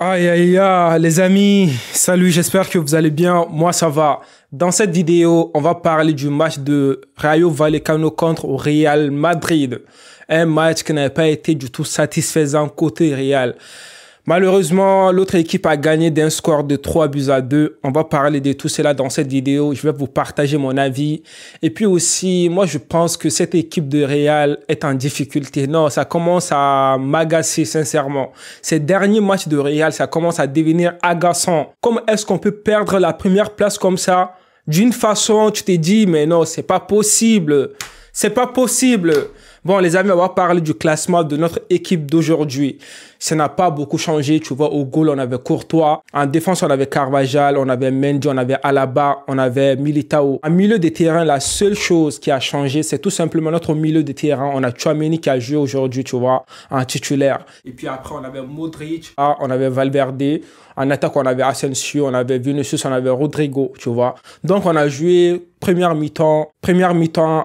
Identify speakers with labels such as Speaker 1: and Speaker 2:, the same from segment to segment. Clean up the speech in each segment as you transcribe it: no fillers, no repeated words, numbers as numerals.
Speaker 1: Aïe aïe aïe, les amis, salut, j'espère que vous allez bien. Moi, ça va. Dans cette vidéo, on va parler du match de Rayo Vallecano contre Real Madrid. Un match qui n'avait pas été du tout satisfaisant côté Real. Malheureusement, l'autre équipe a gagné d'un score de 3-2. On va parler de tout cela dans cette vidéo. Je vais vous partager mon avis. Et puis aussi, moi, je pense que cette équipe de Real est en difficulté. Non, ça commence à m'agacer, sincèrement. Ces derniers matchs de Real, ça commence à devenir agaçant. Comment est-ce qu'on peut perdre la première place comme ça? D'une façon, tu t'es dit, mais non, c'est pas possible. C'est pas possible. Bon, les amis, on va parler du classement de notre équipe d'aujourd'hui. Ça n'a pas beaucoup changé. Tu vois, au goal, on avait Courtois. En défense, on avait Carvajal, on avait Mendy, on avait Alaba, on avait Militao. En milieu de terrain, la seule chose qui a changé, c'est tout simplement notre milieu de terrain. On a Tchouaméni qui a joué aujourd'hui, tu vois, en titulaire. Et puis après, on avait Modric, on avait Valverde. En attaque, on avait Asensio, on avait Vinicius, on avait Rodrigo, tu vois. Donc, on a joué première mi-temps,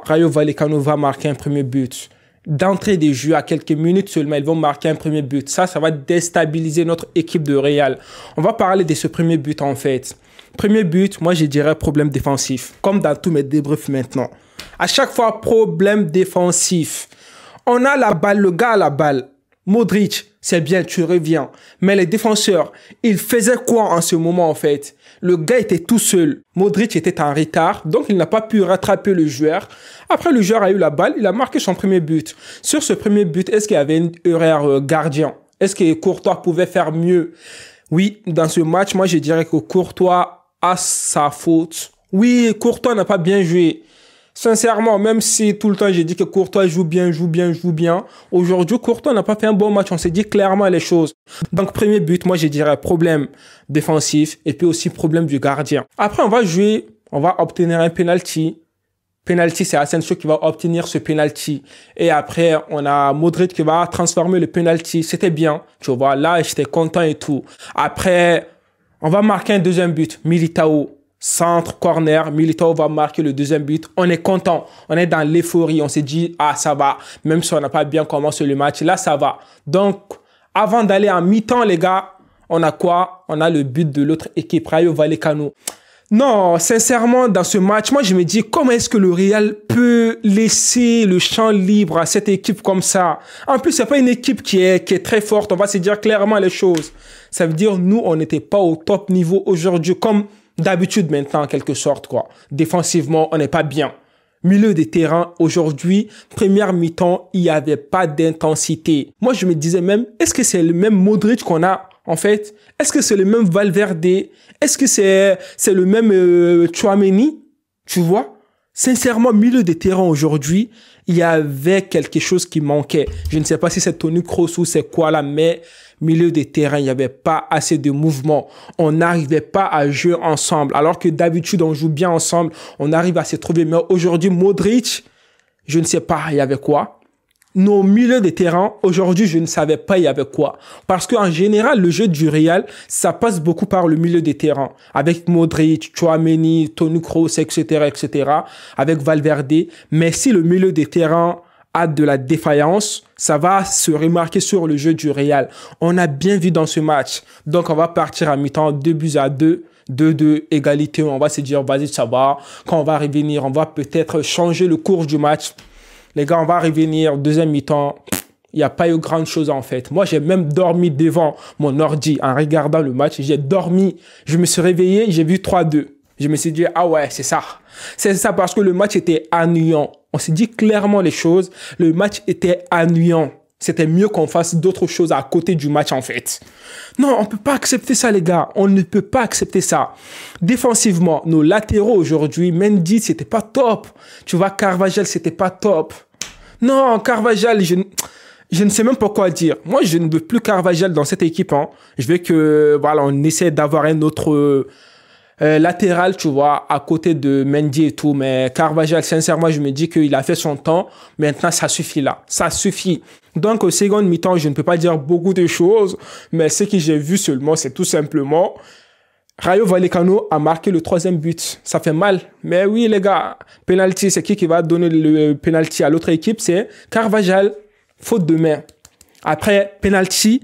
Speaker 1: Rayo Vallecano va marquer un premier but. D'entrée des jeux, à quelques minutes seulement, ils vont marquer un premier but. Ça va déstabiliser notre équipe de Real. On va parler de ce premier but, en fait. Premier but, moi, je dirais problème défensif. Comme dans tous mes débriefs maintenant. À chaque fois, problème défensif. On a la balle, le gars a la balle. Modric, c'est bien, tu reviens. Mais les défenseurs, ils faisaient quoi en ce moment, en fait? Le gars était tout seul. Modric était en retard, donc il n'a pas pu rattraper le joueur. Après, le joueur a eu la balle, il a marqué son premier but. Sur ce premier but, est-ce qu'il y avait une erreur gardien? Est-ce que Courtois pouvait faire mieux? Oui, dans ce match, moi, je dirais que Courtois a sa faute. Oui, Courtois n'a pas bien joué. Sincèrement, même si tout le temps j'ai dit que Courtois joue bien, aujourd'hui Courtois n'a pas fait un bon match, on s'est dit clairement les choses. Donc premier but, moi je dirais problème défensif et puis aussi problème du gardien. Après on va jouer, on va obtenir un penalty. Penalty, c'est Asensio qui va obtenir ce penalty. Et après, on a Modric qui va transformer le penalty. C'était bien, tu vois, là j'étais content et tout. Après, on va marquer un deuxième but, Militao. Centre, corner, Militao va marquer le deuxième but. On est content. On est dans l'euphorie. On s'est dit, ah, ça va. Même si on n'a pas bien commencé le match, là, ça va. Donc, avant d'aller en mi-temps, les gars, on a quoi? On a le but de l'autre équipe, Rayo Vallecano. Non, sincèrement, dans ce match, moi, je me dis, comment est-ce que le Real peut laisser le champ libre à cette équipe comme ça? En plus, c'est pas une équipe qui est très forte. On va se dire clairement les choses. Ça veut dire, nous, on n'était pas au top niveau aujourd'hui, comme d'habitude maintenant, en quelque sorte, quoi. Défensivement, on n'est pas bien. Milieu de terrain, aujourd'hui, première mi-temps, il n'y avait pas d'intensité. Moi, je me disais même, est-ce que c'est le même Modric qu'on a, en fait? Est-ce que c'est le même Valverde? Est-ce que c'est le même Tchouaméni? Tu vois? Sincèrement, milieu de terrain aujourd'hui, il y avait quelque chose qui manquait. Je ne sais pas si c'est Toni Kroos ou c'est quoi là, mais milieu de terrain, il n'y avait pas assez de mouvement. On n'arrivait pas à jouer ensemble. Alors que d'habitude, on joue bien ensemble. On arrive à se trouver. Mais aujourd'hui, Modric, je ne sais pas, il y avait quoi. Nos milieux de terrain, aujourd'hui, je ne savais pas il y avait quoi. Parce qu'en général, le jeu du Real, ça passe beaucoup par le milieu de terrain. Avec Modric, Tchouaméni, Toni Kroos, etc. Avec Valverde. Mais si le milieu de terrain a de la défaillance, ça va se remarquer sur le jeu du Real. On a bien vu dans ce match. Donc, on va partir à mi-temps 2-2. 2-2, égalité. On va se dire, vas-y, ça va. Quand on va revenir, on va peut-être changer le cours du match. Les gars, on va revenir, deuxième mi-temps. Il n'y a pas eu grand chose en fait. Moi, j'ai même dormi devant mon ordi en regardant le match. J'ai dormi. Je me suis réveillé, j'ai vu 3-2. Je me suis dit, ah ouais, c'est ça. C'est ça parce que le match était ennuyant. On s'est dit clairement les choses. Le match était ennuyant. C'était mieux qu'on fasse d'autres choses à côté du match en fait. Non, on ne peut pas accepter ça les gars. On ne peut pas accepter ça. Défensivement, nos latéraux aujourd'hui, Mendy, c'était pas top. Tu vois, Carvajal, c'était pas top. Non, Carvajal, je ne sais même pas quoi dire. Moi, je ne veux plus Carvajal dans cette équipe. Hein. Je veux que, voilà, on essaie d'avoir un autre latéral, tu vois, à côté de Mendy et tout. Mais Carvajal, sincèrement, je me dis qu'il a fait son temps. Maintenant, ça suffit là. Ça suffit. Donc, au second mi-temps, je ne peux pas dire beaucoup de choses. Mais ce que j'ai vu seulement, c'est tout simplement Rayo Vallecano a marqué le troisième but. Ça fait mal. Mais oui, les gars, penalty, c'est qui va donner le penalty à l'autre équipe? C'est Carvajal. Faute de main. Après, penalty,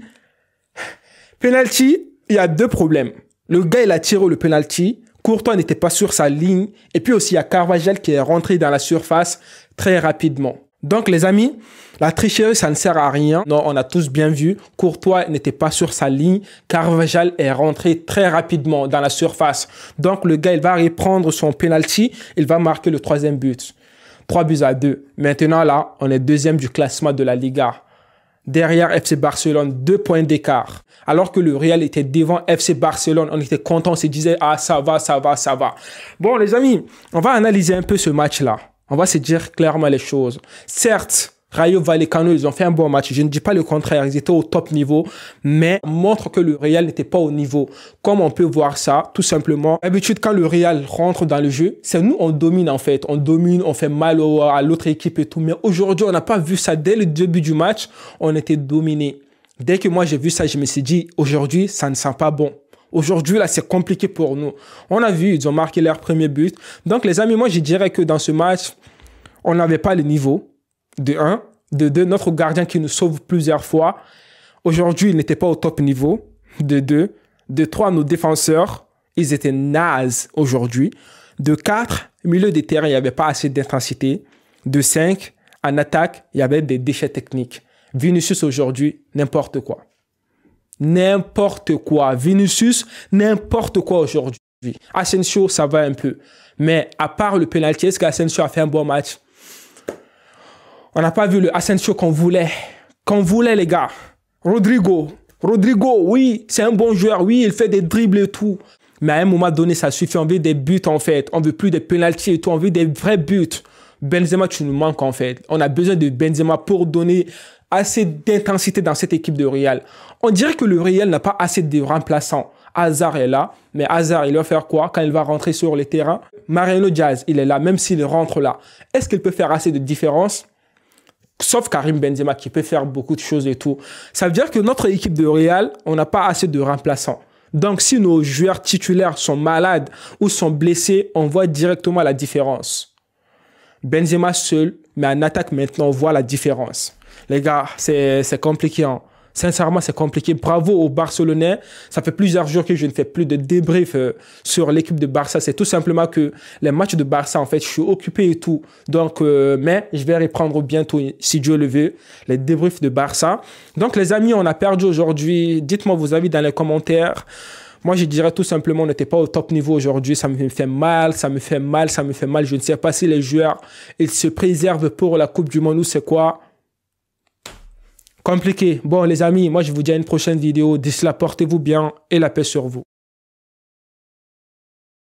Speaker 1: Penalty, il y a deux problèmes. Le gars, il a tiré le penalty. Courtois n'était pas sur sa ligne. Et puis aussi, il y a Carvajal qui est rentré dans la surface très rapidement. Donc, les amis, la tricherie, ça ne sert à rien. Non, on a tous bien vu. Courtois n'était pas sur sa ligne. Carvajal est rentré très rapidement dans la surface. Donc, le gars, il va reprendre son penalty. Il va marquer le troisième but. 3-2. Maintenant, là, on est deuxième du classement de la Liga. Derrière FC Barcelone, 2 points d'écart. Alors que le Real était devant FC Barcelone, on était content, on se disait, ah, ça va, ça va, ça va. Bon, les amis, on va analyser un peu ce match-là. On va se dire clairement les choses. Certes, Rayo Vallecano, ils ont fait un bon match. Je ne dis pas le contraire, ils étaient au top niveau, mais montre que le Real n'était pas au niveau. Comme on peut voir ça, tout simplement. D'habitude, quand le Real rentre dans le jeu, c'est nous, on domine en fait. On domine, on fait mal à l'autre équipe et tout. Mais aujourd'hui, on n'a pas vu ça. Dès le début du match, on était dominé. Dès que moi, j'ai vu ça, je me suis dit, aujourd'hui, ça ne sent pas bon. Aujourd'hui, là, c'est compliqué pour nous. On a vu, ils ont marqué leur premier but. Donc, les amis, moi, je dirais que dans ce match, on n'avait pas le niveau. De 1. De 2, notre gardien qui nous sauve plusieurs fois. Aujourd'hui, il n'était pas au top niveau. De 2. De 3, nos défenseurs, ils étaient nazes aujourd'hui. De 4, milieu de terrain, il n'y avait pas assez d'intensité. De 5, en attaque, il y avait des déchets techniques. Vinicius aujourd'hui, n'importe quoi. N'importe quoi. Vinicius, n'importe quoi aujourd'hui. Asensio, ça va un peu. Mais à part le penalty, est-ce qu'Asensio a fait un bon match? On n'a pas vu le Asensio qu'on voulait. Qu'on voulait, les gars. Rodrigo, oui, c'est un bon joueur. Oui, il fait des dribbles et tout. Mais à un moment donné, ça suffit. On veut des buts, en fait. On veut plus des penalties et tout. On veut des vrais buts. Benzema, tu nous manques, en fait. On a besoin de Benzema pour donner assez d'intensité dans cette équipe de Real. On dirait que le Real n'a pas assez de remplaçants. Hazard est là, mais Hazard, il va faire quoi quand il va rentrer sur le terrain? Mariano Diaz, il est là, même s'il rentre là. Est-ce qu'il peut faire assez de différence? Sauf Karim Benzema qui peut faire beaucoup de choses et tout. Ça veut dire que notre équipe de Real, on n'a pas assez de remplaçants. Donc, si nos joueurs titulaires sont malades ou sont blessés, on voit directement la différence. Benzema seul, mais en attaque maintenant, on voit la différence. Les gars, c'est compliqué. Hein. Sincèrement, c'est compliqué. Bravo aux Barcelonais. Ça fait plusieurs jours que je ne fais plus de débrief sur l'équipe de Barça. C'est tout simplement que les matchs de Barça, en fait, je suis occupé et tout. Donc, mais je vais reprendre bientôt, si Dieu le veut, les débriefs de Barça. Donc, les amis, on a perdu aujourd'hui. Dites-moi vos avis dans les commentaires. Moi, je dirais tout simplement, on n'était pas au top niveau aujourd'hui. Ça me fait mal, ça me fait mal, ça me fait mal. Je ne sais pas si les joueurs, ils se préservent pour la Coupe du Monde ou c'est quoi. Compliqué. Bon, les amis, moi, je vous dis à une prochaine vidéo. D'ici là, portez-vous bien et la paix sur vous.